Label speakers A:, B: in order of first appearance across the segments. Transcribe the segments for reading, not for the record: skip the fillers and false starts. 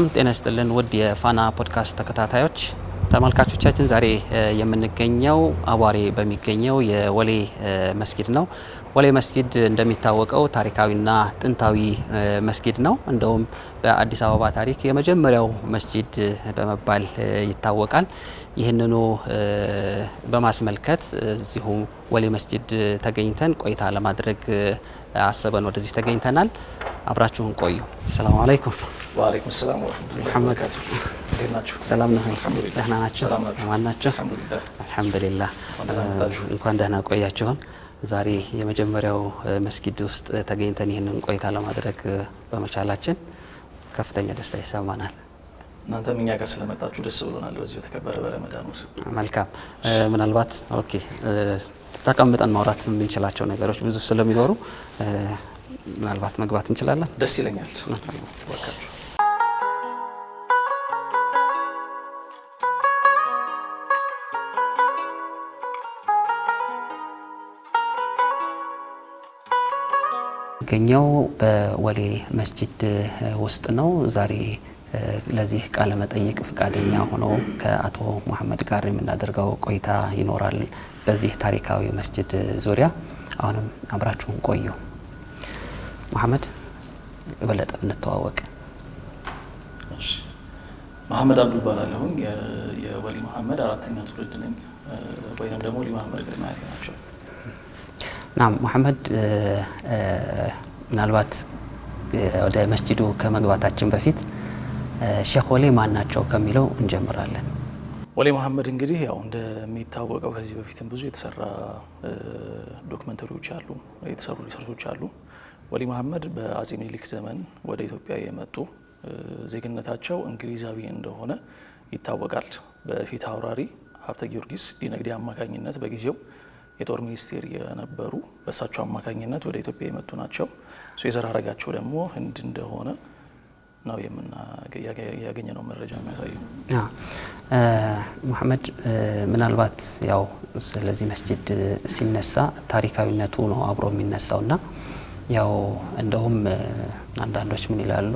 A: ጤና ይስጥልን ውድ የፋና ፖድካስት ተከታታዮች ተመልካቾቻችን፣ ዛሬ የምንገኘው አቧሬ በሚገኘው የወሌ መስጊድ ነው። ወሌ መስጊድ እንደሚታወቀው ታሪካዊና ጥንታዊ መስጊድ ነው። እንደውም በአዲስ አበባ ታሪክ የመጀመሪያው መስጊድ በመባል ይታወቃል። ይህንኑ በማስመልከት እዚሁ ወሌ መስጊድ ተገኝተን ቆይታ ለማድረግ አስበን ወደዚህ ተገኝተናል። አብራችሁን ቆዩ። ሰላም አለይኩም።
B: ወአለይኩም ሰላም ወራህመቱላሂ ወበረካቱ።
A: ሰላም ነው? ደህና ናችሁ? ማን ናችሁ? አልሐምዱሊላህ። እንኳን ደህና ቆያችሁን። ዛሬ የመጀመሪያው መስጊድ ውስጥ ተገኝተን ይህንን ቆይታ ለማድረግ በመቻላችን ከፍተኛ ደስታ ይሰማናል።
B: እናንተም እኛ ጋር ስለመጣችሁ ደስ ብሎናል። በዚህ የተከበረ በረመዳን ወር መልካም።
A: ምናልባት ተቀምጠን ማውራት የምንችላቸው ነገሮች ብዙ ስለሚኖሩ ምናልባት መግባት እንችላለን።
B: ደስ ይለኛል። ወካችሁ
A: ገኛው በወሌ መስጊድ ውስጥ ነው። ዛሬ ለዚህ ቃለ መጠይቅ ፍቃደኛ ሆነው ከአቶ መሐመድ ጋር የምናደርገው ቆይታ ይኖራል በዚህ ታሪካዊ መስጊድ ዙሪያ። አሁንም አብራችሁን ቆዩ። መሐመድ በለጠ እንተዋወቅ።
B: እሺ፣ መሐመድ አብዱ እባላለሁ። የወሊ መሐመድ አራተኛ ትውልድ ነኝ፣ ወይንም ደግሞ ወሊ መሐመድ ቅድሚያቴ ናቸው።
A: ናም መሐመድ፣ ምናልባት ወደ መስጂዱ ከመግባታችን በፊት ሼክ ወሌ ማን ናቸው ከሚለው እንጀምራለን።
B: ወሊ መሐመድ እንግዲህ ያው እንደሚታወቀው ከዚህ በፊትም ብዙ የተሰራ ዶክመንተሪዎች አሉ፣ የተሰሩ ሪሰርቾች አሉ። ወሊ መሐመድ በአጼ ምኒልክ ዘመን ወደ ኢትዮጵያ የመጡ ዜግነታቸው እንግሊዛዊ እንደሆነ ይታወቃል። በፊት አውራሪ ሀብተ ጊዮርጊስ ዲነግዴ አማካኝነት በጊዜው የጦር ሚኒስቴር የነበሩ በእሳቸው አማካኝነት ወደ ኢትዮጵያ የመጡ ናቸው። የዘር ሐረጋቸው ደግሞ ህንድ እንደሆነ ነው ያገኘነው መረጃ የሚያሳየው።
A: መሐመድ፣ ምናልባት ያው ስለዚህ መስጂድ ሲነሳ ታሪካዊነቱ ነው አብሮ የሚነሳውና ያው እንደውም አንዳንዶች ምን ይላሉ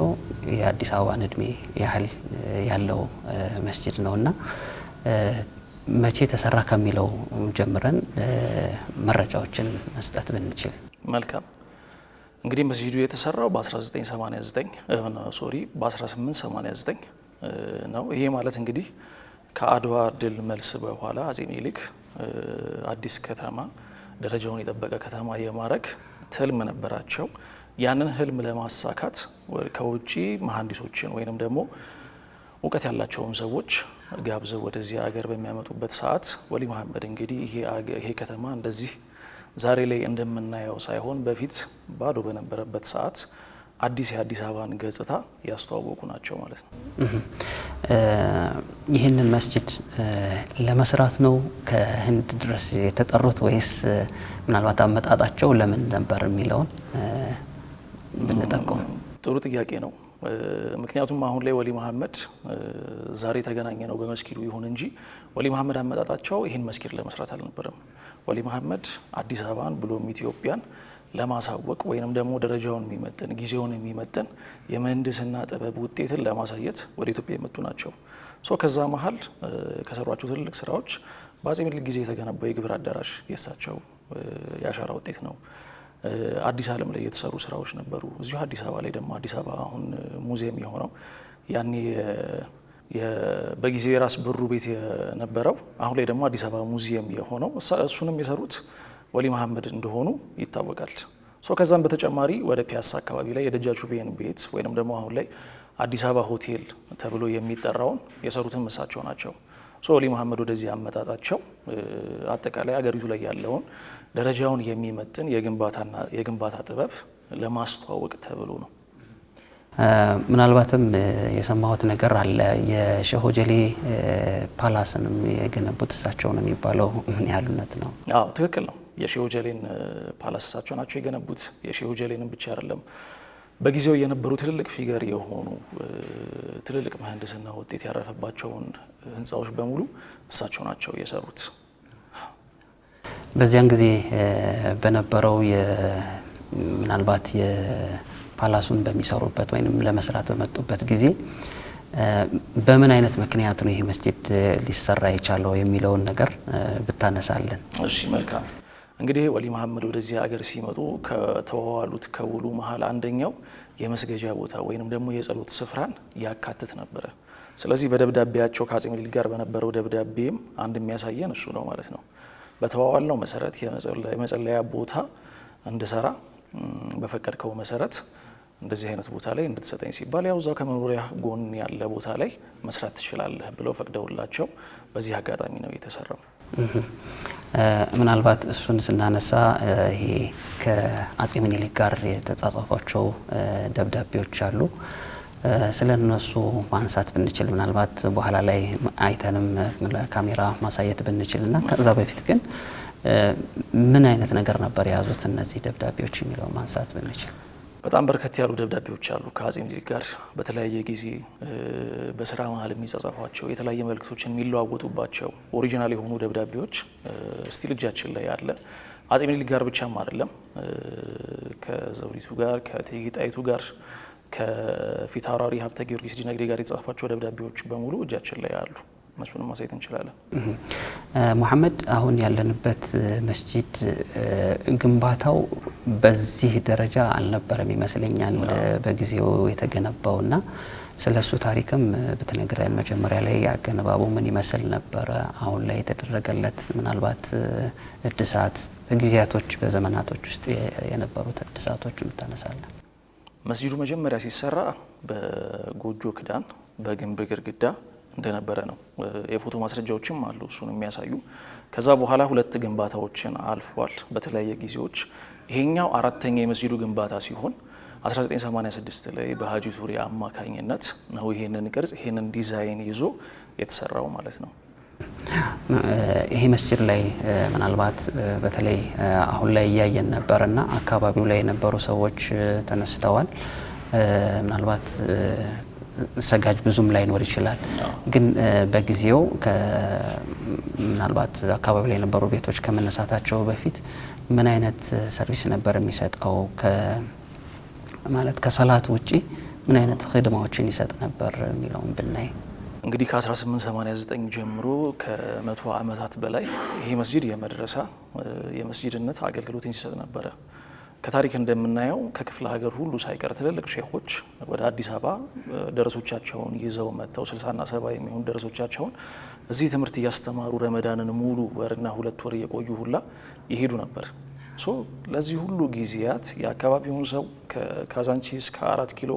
A: የአዲስ አበባን እድሜ ያህል ያለው መስጂድ ነውና መቼ ተሰራ ከሚለው ጀምረን መረጃዎችን መስጠት ብንችል መልካም።
B: እንግዲህ መስጂዱ የተሰራው በ1889 ነው። ይሄ ማለት እንግዲህ ከአድዋ ድል መልስ በኋላ አጼ ምኒልክ አዲስ ከተማ ደረጃውን የጠበቀ ከተማ የማድረግ ትልም ነበራቸው። ያንን ህልም ለማሳካት ከውጪ መሐንዲሶችን ወይንም ደግሞ እውቀት ያላቸውን ሰዎች ጋብዘው ወደዚህ ሀገር በሚያመጡበት ሰዓት ወሊ መሐመድ እንግዲህ ይሄ ከተማ እንደዚህ ዛሬ ላይ እንደምናየው ሳይሆን በፊት ባዶ በነበረበት ሰዓት አዲስ የአዲስ አበባን ገጽታ ያስተዋወቁ ናቸው ማለት ነው።
A: ይህንን መስጂድ ለመስራት ነው ከህንድ ድረስ የተጠሩት ወይስ ምናልባት አመጣጣቸው ለምን ነበር የሚለውን ብንጠቁም?
B: ጥሩ ጥያቄ ነው። ምክንያቱም አሁን ላይ ወሊ መሐመድ ዛሬ ተገናኘ ነው በመስጊዱ ይሁን እንጂ ወሊ መሐመድ አመጣጣቸው ይህን መስጊድ ለመስራት አልነበረም። ወሊ መሐመድ አዲስ አበባን ብሎም ኢትዮጵያን ለማሳወቅ ወይንም ደግሞ ደረጃውን የሚመጥን ጊዜውን የሚመጥን የምህንድስና ጥበብ ውጤትን ለማሳየት ወደ ኢትዮጵያ የመጡ ናቸው። ከዛ መሀል ከሰሯቸው ትልልቅ ስራዎች በአጼ ምኒልክ ጊዜ የተገነባው የግብር አዳራሽ የእሳቸው የአሻራ ውጤት ነው። አዲስ ዓለም ላይ የተሰሩ ስራዎች ነበሩ። እዚሁ አዲስ አበባ ላይ ደግሞ አዲስ አበባ አሁን ሙዚየም የሆነው ያኔ በጊዜው የራስ ብሩ ቤት የነበረው አሁን ላይ ደግሞ አዲስ አበባ ሙዚየም የሆነው እሱንም የሰሩት ወሊ መሐመድ እንደሆኑ ይታወቃል። ከዛም በተጨማሪ ወደ ፒያሳ አካባቢ ላይ የደጃቹቤን ቤት ወይንም ደግሞ አሁን ላይ አዲስ አበባ ሆቴል ተብሎ የሚጠራውን የሰሩትም እሳቸው ናቸው። ወሊ መሐመድ ወደዚህ አመጣጣቸው አጠቃላይ አገሪቱ ላይ ያለውን ደረጃውን የሚመጥን የግንባታ ጥበብ ለማስተዋወቅ ተብሎ ነው።
A: ምናልባትም የሰማሁት ነገር አለ የሼህ ወጀሌ ፓላስንም የገነቡት እሳቸው ነው የሚባለው፣ ምን ያህል እውነት ነው?
B: አዎ ትክክል ነው። የሼህ ወጀሌን ፓላስ እሳቸው ናቸው የገነቡት። የሼህ ወጀሌንም ብቻ አይደለም፣ በጊዜው የነበሩ ትልልቅ ፊገር የሆኑ ትልልቅ ምህንድስና ውጤት ያረፈባቸውን ህንፃዎች በሙሉ እሳቸው ናቸው የሰሩት።
A: በዚያን ጊዜ በነበረው ምናልባት ፓላሱን በሚሰሩበት ወይም ለመስራት በመጡበት ጊዜ በምን አይነት ምክንያት ነው ይሄ መስጂድ ሊሰራ የቻለው የሚለውን ነገር ብታነሳለን?
B: እሺ መልካም። እንግዲህ ወሊ መሐመድ ወደዚህ ሀገር ሲመጡ ከተዋዋሉት ከውሉ መሀል አንደኛው የመስገጃ ቦታ ወይንም ደግሞ የጸሎት ስፍራን ያካትት ነበረ። ስለዚህ በደብዳቤያቸው ከአጼ ምኒልክ ጋር በነበረው ደብዳቤም አንድ የሚያሳየን እሱ ነው ማለት ነው። በተዋዋልነው መሰረት የመጸለያ ቦታ እንድሰራ በፈቀድከው መሰረት እንደዚህ አይነት ቦታ ላይ እንድትሰጠኝ ሲባል ያው እዛው ከመኖሪያ ጎን ያለ ቦታ ላይ መስራት ትችላለህ ብለው ፈቅደውላቸው በዚህ አጋጣሚ ነው የተሰራው።
A: ምናልባት እሱን ስናነሳ ይሄ ከአጼ ምኒልክ ጋር የተጻጻፏቸው ደብዳቤዎች አሉ። ስለ እነሱ ማንሳት ብንችል ምናልባት በኋላ ላይ አይተንም ለካሜራ ማሳየት ብንችልና ከዛ በፊት ግን ምን አይነት ነገር ነበር የያዙት እነዚህ ደብዳቤዎች የሚለው ማንሳት ብንችል።
B: በጣም በርከት ያሉ ደብዳቤዎች አሉ ከአጼ ምኒልክ ጋር በተለያየ ጊዜ በስራ መሀል የሚጻጻፏቸው የተለያየ መልእክቶችን የሚለዋወጡባቸው ኦሪጂናል የሆኑ ደብዳቤዎች ስቲል እጃችን ላይ አለ። አጼ ምኒልክ ጋር ብቻም አይደለም፣ ከዘውዲቱ ጋር ከእቴጌ ጣይቱ ጋር ከፊት አውራሪ ሀብተ ጊዮርጊስ ዲነግዴ ጋር የተጻፏቸው ደብዳቤዎች በሙሉ እጃችን ላይ አሉ። እነሱንም ማሳየት እንችላለን።
A: ሙሐመድ፣ አሁን ያለንበት መስጂድ ግንባታው በዚህ ደረጃ አልነበረም ይመስለኛል በጊዜው የተገነባውና ስለሱ ታሪክም ብትነግረን። መጀመሪያ ላይ አገነባቡ ምን ይመስል ነበረ? አሁን ላይ የተደረገለት ምናልባት እድሳት በጊዜያቶች በዘመናቶች ውስጥ የነበሩት እድሳቶችን ብታነሳለን።
B: መስጂዱ መጀመሪያ ሲሰራ በጎጆ ክዳን በግንብ ግድግዳ እንደነበረ ነው። የፎቶ ማስረጃዎችም አሉ እሱን የሚያሳዩ። ከዛ በኋላ ሁለት ግንባታዎችን አልፏል በተለያየ ጊዜዎች። ይሄኛው አራተኛ የመስጂዱ ግንባታ ሲሆን 1986 ላይ በሀጂ ቱሪ አማካኝነት ነው ይሄንን ቅርጽ ይሄንን ዲዛይን ይዞ የተሰራው ማለት ነው።
A: ይሄ መስጂድ ላይ ምናልባት በተለይ አሁን ላይ እያየን ነበርና አካባቢው ላይ የነበሩ ሰዎች ተነስተዋል። ምናልባት ሰጋጅ ብዙም ላይኖር ይችላል፣ ግን በጊዜው ምናልባት አካባቢ ላይ የነበሩ ቤቶች ከመነሳታቸው በፊት ምን አይነት ሰርቪስ ነበር የሚሰጠው? ማለት ከሰላት ውጪ ምን አይነት ኺድማዎችን ይሰጥ ነበር የሚለውን ብናይ
B: እንግዲህ ከ1889 ጀምሮ ከ100 ዓመታት በላይ ይሄ መስጂድ የመድረሳ የመስጂድነት አገልግሎትን ሲሰጥ ነበረ። ከታሪክ እንደምናየው ከክፍለ ሀገር ሁሉ ሳይቀር ትልልቅ ሼኾች ወደ አዲስ አበባ ደረሶቻቸውን ይዘው መጥተው 60 እና 70 የሚሆኑ ደረሶቻቸውን እዚህ ትምህርት እያስተማሩ ረመዳንን ሙሉ ወርና 2 ወር እየቆዩ ሁላ ይሄዱ ነበር። ለዚህ ሁሉ ጊዜያት የአካባቢውን ሰው ከካዛንቺስ ከ4 ኪሎ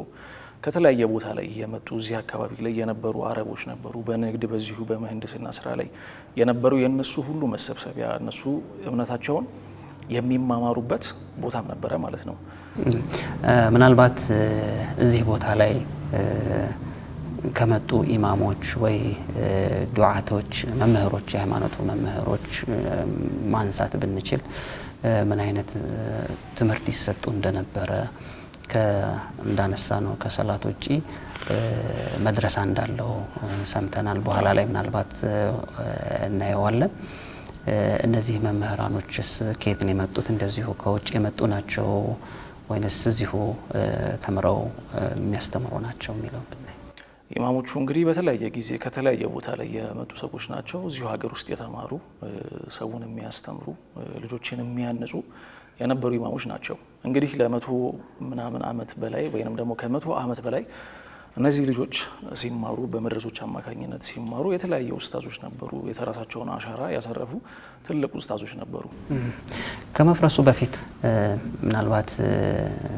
B: ከተለያየ ቦታ ላይ የመጡ እዚህ አካባቢ ላይ የነበሩ አረቦች ነበሩ። በንግድ በዚሁ በምህንድስና ስራ ላይ የነበሩ የነሱ ሁሉ መሰብሰቢያ እነሱ እምነታቸውን የሚማማሩበት ቦታም ነበረ ማለት ነው።
A: ምናልባት እዚህ ቦታ ላይ ከመጡ ኢማሞች ወይ ዱዓቶች፣ መምህሮች፣ የሃይማኖቱ መምህሮች ማንሳት ብንችል ምን አይነት ትምህርት ይሰጡ እንደነበረ እንዳነሳ ነው። ከሰላት ውጪ መድረሳ እንዳለው ሰምተናል። በኋላ ላይ ምናልባት እናየዋለን። እነዚህ መምህራኖችስ ከየት ነው የመጡት? እንደዚሁ ከውጭ የመጡ ናቸው ወይንስ እዚሁ ተምረው የሚያስተምሩ ናቸው የሚለው ብናይ።
B: ኢማሞቹ እንግዲህ በተለያየ ጊዜ ከተለያየ ቦታ ላይ የመጡ ሰዎች ናቸው። እዚሁ ሀገር ውስጥ የተማሩ ሰውን የሚያስተምሩ ልጆችን የሚያንጹ የነበሩ ኢማሞች ናቸው። እንግዲህ ለ100 ምናምን ዓመት በላይ ወይንም ደግሞ ከ100 ዓመት በላይ እነዚህ ልጆች ሲማሩ በመድረሶች አማካኝነት ሲማሩ የተለያየ ኡስታዞች ነበሩ። የተራሳቸውን አሻራ ያሰረፉ ትልቅ ኡስታዞች ነበሩ።
A: ከመፍረሱ በፊት ምናልባት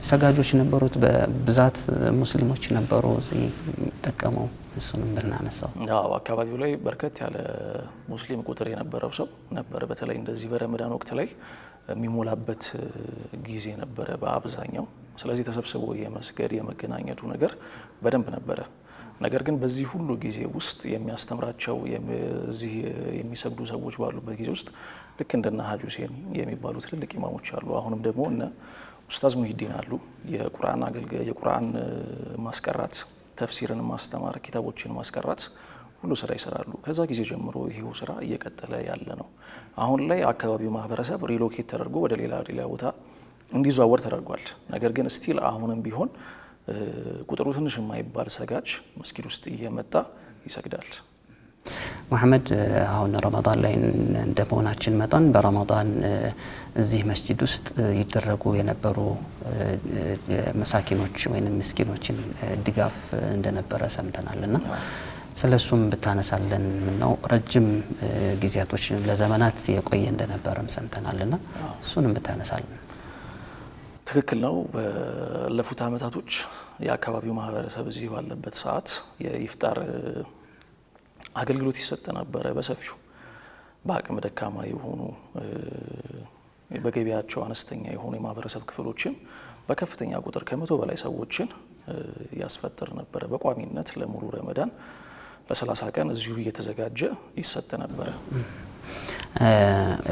A: ሰጋጆች ነበሩት፣ በብዛት ሙስሊሞች ነበሩ እዚህ ጠቀመው። እሱንም ብናነሳው
B: ያው አካባቢው ላይ በርከት ያለ ሙስሊም ቁጥር የነበረው ሰው ነበር። በተለይ እንደዚህ በረመዳን ወቅት ላይ የሚሞላበት ጊዜ ነበረ በአብዛኛው። ስለዚህ ተሰብስቦ የመስገድ የመገናኘቱ ነገር በደንብ ነበረ። ነገር ግን በዚህ ሁሉ ጊዜ ውስጥ የሚያስተምራቸው እዚህ የሚሰግዱ ሰዎች ባሉበት ጊዜ ውስጥ ልክ እንደነ ሀጂ ሁሴን የሚባሉ ትልልቅ ኢማሞች አሉ። አሁንም ደግሞ እነ ኡስታዝ ሙሂዲን አሉ። የቁርአን አገልጋይ የቁርአን ማስቀራት፣ ተፍሲርን ማስተማር፣ ኪታቦችን ማስቀራት ሁሉ ስራ ይሰራሉ። ከዛ ጊዜ ጀምሮ ይሄው ስራ እየቀጠለ ያለ ነው። አሁን ላይ አካባቢው ማህበረሰብ ሪሎኬት ተደርጎ ወደ ሌላ ቦታ እንዲዘዋወር ተደርጓል። ነገር ግን ስቲል አሁንም ቢሆን ቁጥሩ ትንሽ የማይባል ሰጋጅ መስጊድ ውስጥ እየመጣ ይሰግዳል።
A: መሐመድ አሁን ረመዳን ላይ እንደመሆናችን መጠን በረመዳን እዚህ መስጂድ ውስጥ ይደረጉ የነበሩ መሳኪኖች ወይንም ምስኪኖችን ድጋፍ እንደነበረ ሰምተናልና ስለሱም ብታነሳለን ነው ረጅም ጊዜያቶች ለዘመናት የቆየ እንደነበረም ሰምተናልና እሱንም ብታነሳለን።
B: ትክክል ነው። ባለፉት አመታቶች የአካባቢው ማህበረሰብ እዚህ ባለበት ሰዓት የኢፍጣር አገልግሎት ይሰጥ ነበረ በሰፊው። በአቅም ደካማ የሆኑ በገቢያቸው አነስተኛ የሆኑ የማህበረሰብ ክፍሎችን በከፍተኛ ቁጥር ከ100 በላይ ሰዎችን ያስፈጥር ነበረ። በቋሚነት ለሙሉ ረመዳን ለ30 ቀን እዚሁ እየተዘጋጀ ይሰጥ ነበረ።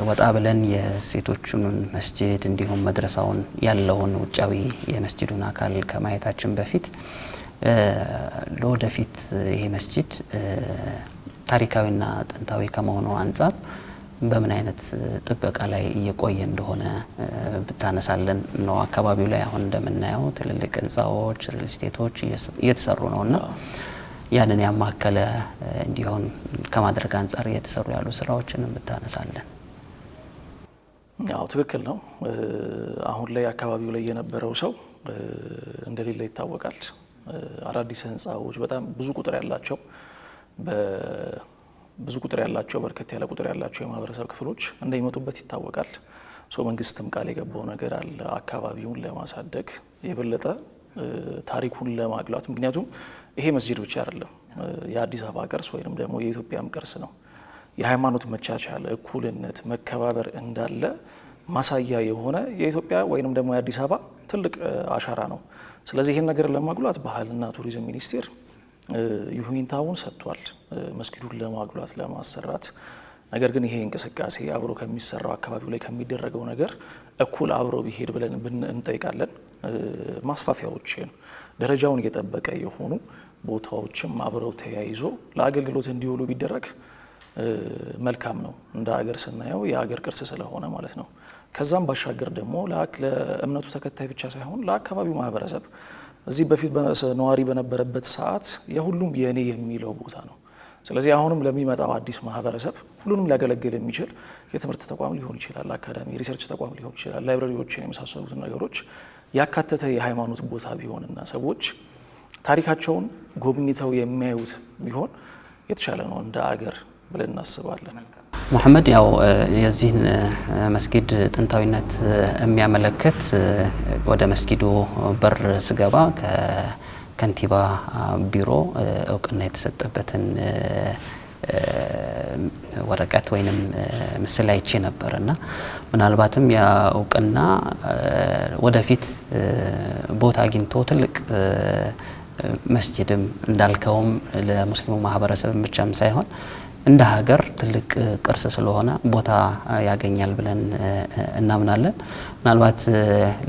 A: ወጣ ብለን የሴቶቹን መስጂድ እንዲሁም መድረሳውን ያለውን ውጫዊ የመስጂዱን አካል ከማየታችን በፊት ለወደፊት ይሄ መስጂድ ታሪካዊና ጥንታዊ ከመሆኑ አንፃር በምን አይነት ጥበቃ ላይ እየቆየ እንደሆነ ብታነሳለን ነው። አካባቢው ላይ አሁን እንደምናየው ትልልቅ ህንጻዎች፣ ሪል ስቴቶች እየተሰሩ ነውና ያንን ያማከለ እንዲሆን ከማድረግ አንፃር እየተሰሩ ያሉ ስራዎችንም ብታነሳለን።
B: አዎ ትክክል ነው። አሁን ላይ አካባቢው ላይ የነበረው ሰው እንደሌለ ይታወቃል። አዳዲስ ህንጻዎች በጣም ብዙ ቁጥር ያላቸው በርከት ያለ ቁጥር ያላቸው የማህበረሰብ ክፍሎች እንደሚመጡበት ይታወቃል። መንግስትም ቃል የገባው ነገር አለ አካባቢውን ለማሳደግ የበለጠ ታሪኩን ለማግላት። ምክንያቱም ይሄ መስጂድ ብቻ አይደለም የአዲስ አበባ ቅርስ ወይንም ደግሞ የኢትዮጵያም ቅርስ ነው። የሃይማኖት መቻቻል፣ እኩልነት፣ መከባበር እንዳለ ማሳያ የሆነ የኢትዮጵያ ወይንም ደግሞ የአዲስ አበባ ትልቅ አሻራ ነው። ስለዚህ ይሄን ነገር ለማጉላት ባህልና ቱሪዝም ሚኒስቴር ይሁንታውን ሰጥቷል መስጊዱን ለማጉላት ለማሰራት። ነገር ግን ይሄ እንቅስቃሴ አብሮ ከሚሰራው አካባቢው ላይ ከሚደረገው ነገር እኩል አብሮ ቢሄድ ብለን እንጠይቃለን። ማስፋፊያዎችን ደረጃውን እየጠበቀ የሆኑ ቦታዎችም አብረው ተያይዞ ለአገልግሎት እንዲውሉ ቢደረግ መልካም ነው። እንደ ሀገር ስናየው የሀገር ቅርስ ስለሆነ ማለት ነው። ከዛም ባሻገር ደግሞ ለእምነቱ ተከታይ ብቻ ሳይሆን ለአካባቢው ማህበረሰብ እዚህ በፊት ነዋሪ በነበረበት ሰዓት የሁሉም የኔ የሚለው ቦታ ነው። ስለዚህ አሁንም ለሚመጣው አዲስ ማህበረሰብ ሁሉንም ሊያገለግል የሚችል የትምህርት ተቋም ሊሆን ይችላል፣ አካዳሚ፣ ሪሰርች ተቋም ሊሆን ይችላል፣ ላይብረሪዎችን የመሳሰሉትን ነገሮች ያካተተ የሃይማኖት ቦታ ቢሆንና ሰዎች ታሪካቸውን ጎብኝተው የሚያዩት ቢሆን የተሻለ ነው እንደ ሀገር ብለን እናስባለን።
A: መሐመድ ያው የዚህን መስጊድ ጥንታዊነት የሚያመለክት ወደ መስጊዱ በር ስገባ ከከንቲባ ቢሮ እውቅና የተሰጠበትን ወረቀት ወይንም ምስል አይቼ ነበርና ምናልባትም ያ እውቅና ወደፊት ቦታ አግኝቶ ትልቅ መስጂድም እንዳልከውም ለሙስሊሙ ማህበረሰብ ብቻም ሳይሆን እንደ ሀገር ትልቅ ቅርስ ስለሆነ ቦታ ያገኛል ብለን እናምናለን። ምናልባት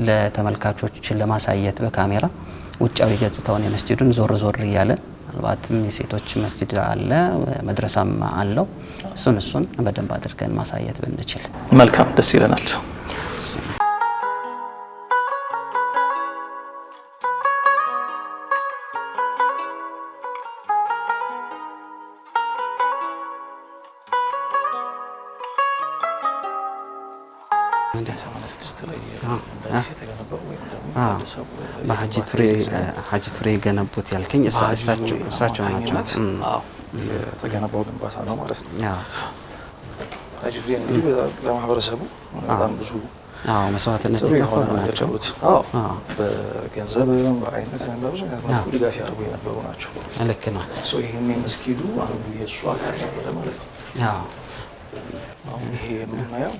A: ለተመልካቾች ለማሳየት በካሜራ ውጫዊ ገጽታውን የመስጂዱን ዞር ዞር እያለ ምናልባትም የሴቶች መስጂድ አለ፣ መድረሳም አለው። እሱን በደንብ አድርገን ማሳየት ብንችል
B: መልካም፣ ደስ ይለናል።
A: ሀጂ ቱሬ የገነቡት ያልከኝ እሳቸው ናቸው።
B: የተገነባው ግንባታ ነው ማለት ነው። ሀጂ ቱሬ እንግዲህ ለማህበረሰቡ በጣም ብዙ
A: መስዋዕትነት
B: የከፈሉ ናቸው። በገንዘብም በአይነትም በብዙ አይነት መልኩ ድጋፍ ያደርጉ የነበሩ ናቸው።
A: ልክ ነው።
B: ይህም መስጊዱ አንዱ የእሱ አካል ነበረ ማለት ነው። አሁን ይሄ የምናየው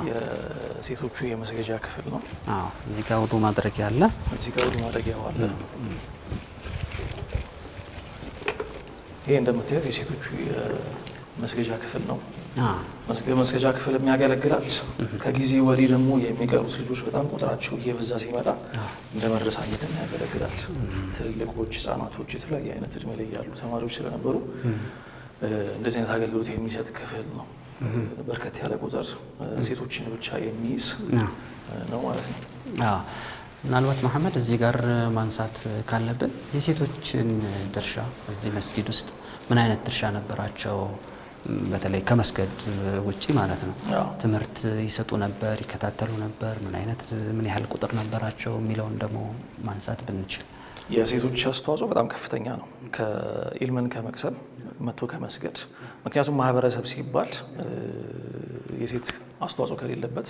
B: የሴቶቹ የመስገጃ ክፍል ነው።
A: እዚህ ጋር ውዱ ማድረጊያ አለ።
B: እዚህ ጋር ውዱ ማድረጊያ አለ። ይሄ እንደምታዩት የሴቶቹ የመስገጃ ክፍል ነው። መስገጃ ክፍል የሚያገለግላል። ከጊዜ ወዲህ ደግሞ የሚቀሩት ልጆች በጣም ቁጥራቸው እየበዛ ሲመጣ እንደ መድረሳነት ያገለግላል። ትልልቆች፣ ህጻናቶች፣ የተለያየ አይነት እድሜ ላይ ያሉ ተማሪዎች ስለነበሩ እንደዚህ አይነት አገልግሎት የሚሰጥ ክፍል ነው። በርከት ያለ ቁጥር ሴቶችን ብቻ የሚይዝ ነው ማለት ነው።
A: ምናልባት መሐመድ እዚህ ጋር ማንሳት ካለብን የሴቶችን ድርሻ እዚህ መስጊድ ውስጥ ምን አይነት ድርሻ ነበራቸው? በተለይ ከመስገድ ውጪ ማለት ነው። ትምህርት ይሰጡ ነበር፣ ይከታተሉ ነበር? ምን ያህል ቁጥር ነበራቸው የሚለውን ደግሞ ማንሳት ብንችል።
B: የሴቶች አስተዋጽኦ በጣም ከፍተኛ ነው። ከኢልምን ከመቅሰም መጥቶ ከመስገድ። ምክንያቱም ማህበረሰብ ሲባል የሴት አስተዋጽኦ ከሌለበት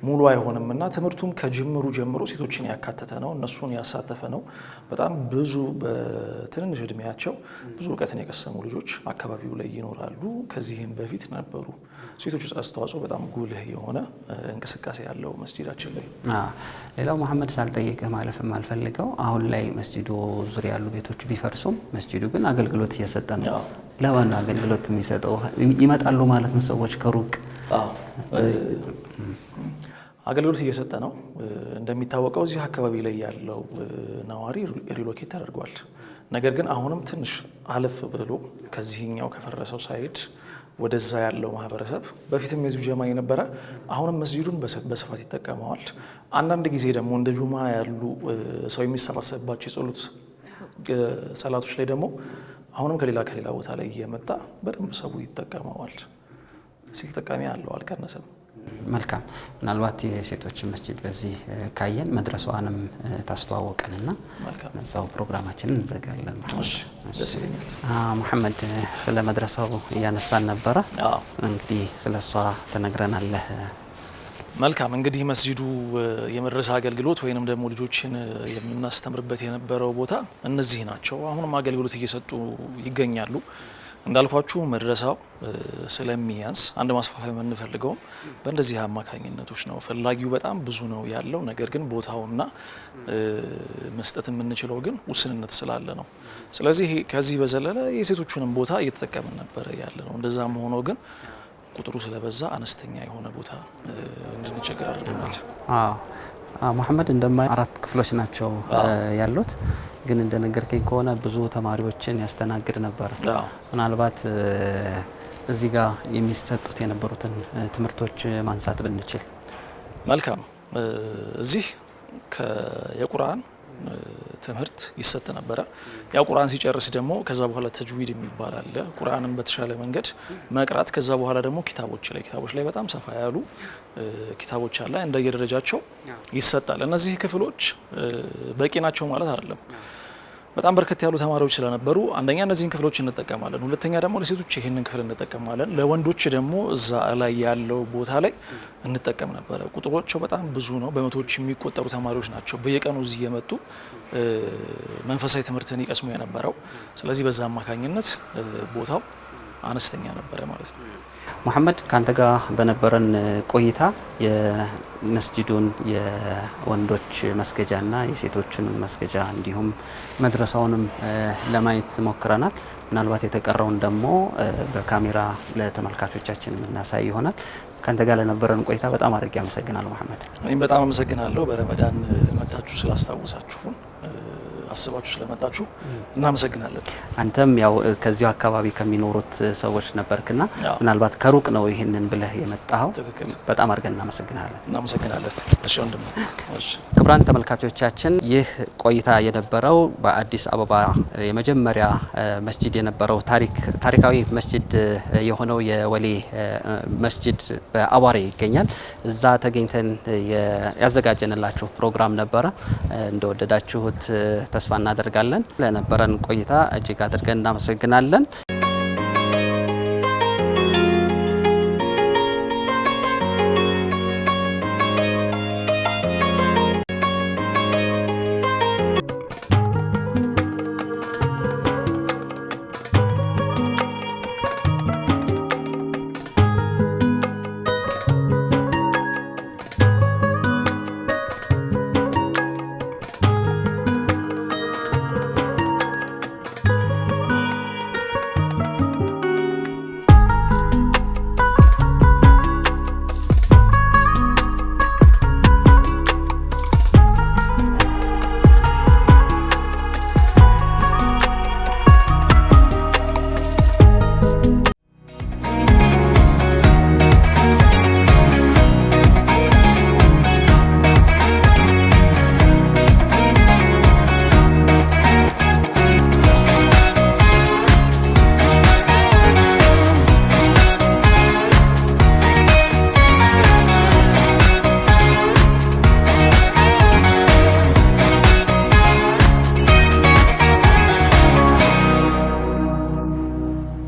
B: ሙሉ አይሆንም እና ትምህርቱም ከጅምሩ ጀምሮ ሴቶችን ያካተተ ነው፣ እነሱን ያሳተፈ ነው። በጣም ብዙ በትንንሽ እድሜያቸው ብዙ እውቀትን የቀሰሙ ልጆች አካባቢው ላይ ይኖራሉ። ከዚህም በፊት ነበሩ። ሴቶች አስተዋጽኦ በጣም ጉልህ የሆነ እንቅስቃሴ ያለው መስጂዳችን ላይ።
A: ሌላው መሐመድ ሳልጠይቅህ ማለፍ የማልፈልገው አሁን ላይ መስጂዱ ዙሪያ ያሉ ቤቶች ቢፈርሱም መስጂዱ ግን አገልግሎት እየሰጠ ነው። ለዋና አገልግሎት የሚሰጠው ይመጣሉ ማለት ነው ሰዎች ከሩቅ
B: አገልግሎት እየሰጠ ነው። እንደሚታወቀው እዚህ አካባቢ ላይ ያለው ነዋሪ ሪሎኬት ተደርጓል። ነገር ግን አሁንም ትንሽ አለፍ ብሎ ከዚህኛው ከፈረሰው ሳይድ ወደዛ ያለው ማህበረሰብ በፊትም የዚሁ ጀማ የነበረ አሁንም መስጂዱን በስፋት ይጠቀመዋል። አንዳንድ ጊዜ ደግሞ እንደ ጁማ ያሉ ሰው የሚሰባሰብባቸው የጸሎት ሰላቶች ላይ ደግሞ አሁንም ከሌላ ቦታ ላይ እየመጣ በደንብ ሰው ይጠቀመዋል። ሲል ተጠቃሚ ያለው አልቀነሰም።
A: መልካም። ምናልባት የሴቶችን መስጂድ በዚህ ካየን መድረሳዋንም ታስተዋወቀንና እዛው ፕሮግራማችንን እንዘጋለን።
B: ደስ ይለኛል።
A: መሐመድ ስለ መድረሳው እያነሳን ነበረ። እንግዲህ ስለሷ ተነግረናለህ።
B: መልካም። እንግዲህ መስጂዱ የመድረሳ አገልግሎት ወይንም ደግሞ ልጆችን የምናስተምርበት የነበረው ቦታ እነዚህ ናቸው። አሁንም አገልግሎት እየሰጡ ይገኛሉ። እንዳልኳችሁ መድረሳው ስለሚያንስ አንድ ማስፋፋያ የምንፈልገው በእንደዚህ አማካኝነቶች ነው። ፈላጊው በጣም ብዙ ነው ያለው። ነገር ግን ቦታውና መስጠት የምንችለው ግን ውስንነት ስላለ ነው። ስለዚህ ከዚህ በዘለለ የሴቶቹንም ቦታ እየተጠቀምን ነበረ ያለ ነው። እንደዛም ሆኖ ግን ቁጥሩ ስለበዛ አነስተኛ የሆነ ቦታ እንድንቸገር አድርገናል።
A: መሐመድ እንደማይ 4 ክፍሎች ናቸው ያሉት። ግን እንደነገርከኝ ከሆነ ብዙ ተማሪዎችን ያስተናግድ ነበር። ምናልባት እዚህ ጋር የሚሰጡት የነበሩትን ትምህርቶች ማንሳት ብንችል
B: መልካም። እዚህ የቁርአን ትምህርት ይሰጥ ነበረ። ያው ቁርአን ሲጨርስ ደግሞ ከዛ በኋላ ተጅዊድ የሚባል አለ። ቁርአንን በተሻለ መንገድ መቅራት። ከዛ በኋላ ደግሞ ኪታቦች ላይ በጣም ሰፋ ያሉ ኪታቦች አለ እንደየደረጃቸው ይሰጣል። እነዚህ ክፍሎች በቂ ናቸው ማለት አይደለም። በጣም በርከት ያሉ ተማሪዎች ስለነበሩ አንደኛ እነዚህን ክፍሎች እንጠቀማለን፣ ሁለተኛ ደግሞ ለሴቶች ይህንን ክፍል እንጠቀማለን፣ ለወንዶች ደግሞ እዛ ላይ ያለው ቦታ ላይ እንጠቀም ነበረ። ቁጥሮቸው በጣም ብዙ ነው። በመቶዎች የሚቆጠሩ ተማሪዎች ናቸው በየቀኑ እዚህ የመጡ መንፈሳዊ ትምህርትን ይቀስሙ የነበረው። ስለዚህ በዛ አማካኝነት ቦታው አነስተኛ ነበረ ማለት ነው።
A: መሐመድ ካንተ ጋር በነበረን ቆይታ የመስጂዱን የወንዶች መስገጃና የሴቶችን መስገጃ እንዲሁም መድረሳውንም ለማየት ሞክረናል። ምናልባት የተቀረውን ደግሞ በካሜራ ለተመልካቾቻችን የምናሳይ ይሆናል። ካንተ ጋር ለነበረን ቆይታ በጣም አድርጌ አመሰግናለሁ መሐመድ።
B: እኔም በጣም አመሰግናለሁ። በረመዳን መታችሁ ስላስታወሳችሁን አስባችሁ ስለመጣችሁ እናመሰግናለን።
A: አንተም ያው ከዚሁ አካባቢ ከሚኖሩት ሰዎች ነበርክና ምናልባት ከሩቅ ነው ይሄንን ብለህ የመጣኸው። በጣም አድርገን እናመሰግናለን።
B: እሺ ወንድም።
A: ክቡራን ተመልካቾቻችን ይህ ቆይታ የነበረው በአዲስ አበባ የመጀመሪያ መስጂድ የነበረው ታሪካዊ መስጂድ የሆነው የወሌ መስጂድ በአቧሬ ይገኛል። እዛ ተገኝተን ያዘጋጀንላችሁ ፕሮግራም ነበረ። እንደወደዳችሁት ተስፋ እናደርጋለን። ለነበረን ቆይታ እጅግ አድርገን እናመሰግናለን።